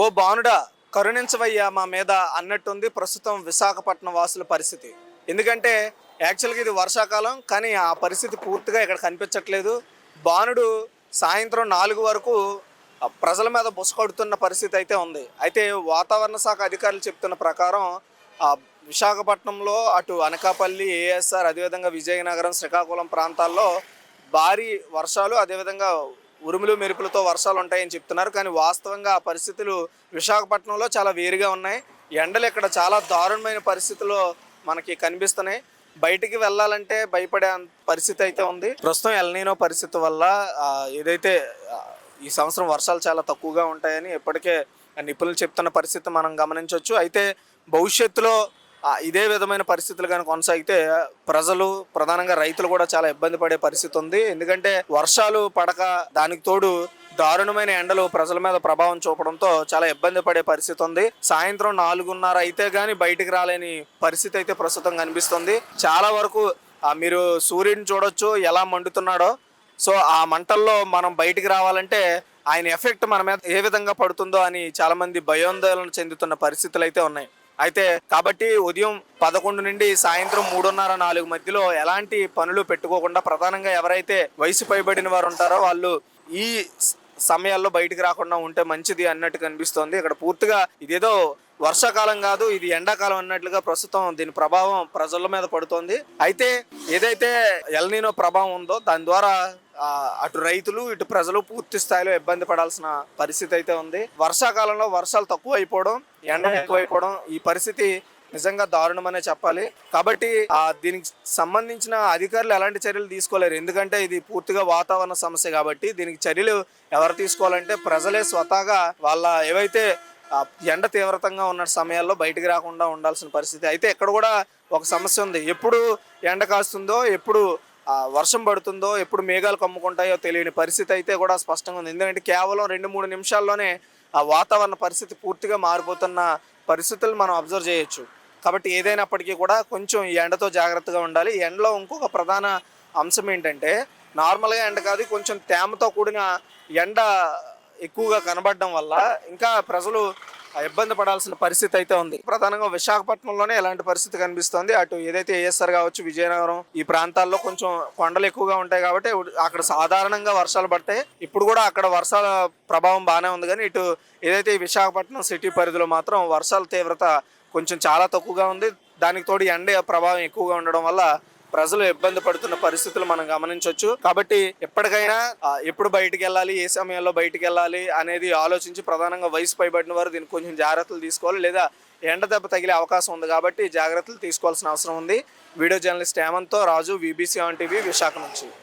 ఓ బానుడా, కరుణించవయ్యా మా మీద అన్నట్టుంది ప్రస్తుతం విశాఖపట్నం వాసుల పరిస్థితి. ఎందుకంటే యాక్చువల్గా ఇది వర్షాకాలం, కానీ ఆ పరిస్థితి పూర్తిగా ఇక్కడ కనిపించట్లేదు. బానుడు సాయంత్రం 4 వరకు ప్రజల మీద బుసకొడుతున్న పరిస్థితి అయితే ఉంది. అయితే వాతావరణ శాఖ అధికారులు చెప్తున్న ప్రకారం విశాఖపట్నంలో అటు అనకాపల్లి, ఏఎస్ఆర్, అదేవిధంగా విజయనగరం, శ్రీకాకుళం ప్రాంతాల్లో భారీ వర్షాలు, అదేవిధంగా ఉరుములు మెరుపులతో వర్షాలు ఉంటాయని చెప్తున్నారు. కానీ వాస్తవంగా ఆ పరిస్థితులు విశాఖపట్నంలో చాలా వేరుగా ఉన్నాయి. ఎండలు ఇక్కడ చాలా దారుణమైన పరిస్థితుల్లో మనకి కనిపిస్తున్నాయి. బయటికి వెళ్ళాలంటే భయపడే పరిస్థితి అయితే ఉంది. ప్రస్తుతం ఎల్‌నినో పరిస్థితి వల్ల ఏదైతే ఈ సంవత్సరం వర్షాలు చాలా తక్కువగా ఉంటాయని ఇప్పటికే నిపుణులు చెప్తున్న పరిస్థితి మనం గమనించవచ్చు. అయితే భవిష్యత్తులో ఇదే విధమైన పరిస్థితులు కానీ కొనసాగితే ప్రజలు, ప్రధానంగా రైతులు కూడా చాలా ఇబ్బంది పడే పరిస్థితి ఉంది. ఎందుకంటే వర్షాలు పడక, దానికి తోడు దారుణమైన ఎండలు ప్రజల మీద ప్రభావం చూపడంతో చాలా ఇబ్బంది పడే పరిస్థితి ఉంది. సాయంత్రం 4:30 అయితే గానీ బయటికి రాలేని పరిస్థితి అయితే ప్రస్తుతం కనిపిస్తుంది. చాలా వరకు మీరు సూర్యుడిని చూడొచ్చు ఎలా మండుతున్నాడో. సో ఆ మంటల్లో మనం బయటికి రావాలంటే ఆయన ఎఫెక్ట్ మన మీద ఏ విధంగా పడుతుందో అని చాలా మంది భయాందోళన చెందుతున్న పరిస్థితులు అయితే ఉన్నాయి. అయితే కాబట్టి ఉదయం 11 నుండి సాయంత్రం 3:30, 4 మధ్యలో ఎలాంటి పనులు పెట్టుకోకుండా, ప్రధానంగా ఎవరైతే వయసు పైబడిన వారు ఉంటారో వాళ్ళు ఈ సమయాల్లో బయటికి రాకుండా ఉంటే మంచిది అన్నట్టు కనిపిస్తోంది. ఇక్కడ పూర్తిగా ఇదేదో వర్షాకాలం కాదు, ఇది ఎండాకాలం అన్నట్లుగా ప్రస్తుతం దీని ప్రభావం ప్రజల మీద పడుతోంది. అయితే ఏదైతే ఎల్‌నినో ప్రభావం ఉందో దాని ద్వారా అటు రైతులు, ఇటు ప్రజలు పూర్తి స్థాయిలో ఇబ్బంది పడాల్సిన పరిస్థితి అయితే ఉంది. వర్షాకాలంలో వర్షాలు తక్కువ అయిపోవడం, ఎండ ఎక్కువైపోవడం, ఈ పరిస్థితి నిజంగా దారుణమనే చెప్పాలి. కాబట్టి దీనికి సంబంధించిన అధికారులు ఎలాంటి చర్యలు తీసుకోలేరు. ఎందుకంటే ఇది పూర్తిగా వాతావరణ సమస్య కాబట్టి దీనికి చర్యలు ఎవరు తీసుకోవాలంటే ప్రజలే స్వతహాగా వాళ్ళ ఏవైతే ఎండ తీవ్రతంగా ఉన్న సమయాల్లో బయటికి రాకుండా ఉండాల్సిన పరిస్థితి. అయితే ఇక్కడ కూడా ఒక సమస్య ఉంది. ఎప్పుడు ఎండ కాస్తుందో, ఎప్పుడు వర్షం పడుతుందో, ఎప్పుడు మేఘాలు కమ్ముకుంటాయో తెలియని పరిస్థితి అయితే కూడా స్పష్టంగా ఉంది. ఎందుకంటే కేవలం 2-3 నిమిషాల్లోనే ఆ వాతావరణ పరిస్థితి పూర్తిగా మారిపోతున్న పరిస్థితులు మనం అబ్జర్వ్ చేయొచ్చు. కాబట్టి ఏదైనప్పటికీ కూడా కొంచెం ఈ ఎండతో జాగ్రత్తగా ఉండాలి. ఈ ఎండలో ఇంకొక ప్రధాన అంశం ఏంటంటే, నార్మల్గా ఎండ కాదు, కొంచెం తేమతో కూడిన ఎండ ఎక్కువగా కనబడడం వల్ల ఇంకా ప్రజలు ఇబ్బంది పడాల్సిన పరిస్థితి అయితే ఉంది. ప్రధానంగా విశాఖపట్నంలోనే ఎలాంటి పరిస్థితి కనిపిస్తుంది. అటు ఏదైతే ఏఎస్ఆర్ కావచ్చు, విజయనగరం, ఈ ప్రాంతాల్లో కొంచెం కొండలు ఎక్కువగా ఉంటాయి కాబట్టి అక్కడ సాధారణంగా వర్షాలు పడతాయి. ఇప్పుడు కూడా అక్కడ వర్షాల ప్రభావం బాగానే ఉంది. కానీ ఇటు ఏదైతే విశాఖపట్నం సిటీ పరిధిలో మాత్రం వర్షాల తీవ్రత కొంచెం చాలా తక్కువగా ఉంది. దానికి తోడు ఎండ ప్రభావం ఎక్కువగా ఉండడం వల్ల ప్రజలు ఇబ్బంది పడుతున్న పరిస్థితులు మనం గమనించవచ్చు. కాబట్టి ఎప్పటికైనా ఎప్పుడు బయటికి వెళ్ళాలి, ఏ సమయంలో బయటికి వెళ్ళాలి అనేది ఆలోచించి ప్రధానంగా వయసు పైబడిన వారు దీనికి కొంచెం జాగ్రత్తలు తీసుకోవాలి. లేదా ఎండ దెబ్బ తగిలే అవకాశం ఉంది కాబట్టి జాగ్రత్తలు తీసుకోవాల్సిన అవసరం ఉంది. వీడియో జర్నలిస్ట్ హేమంత్తో Raju, VBC on TV, Visakha నుంచి.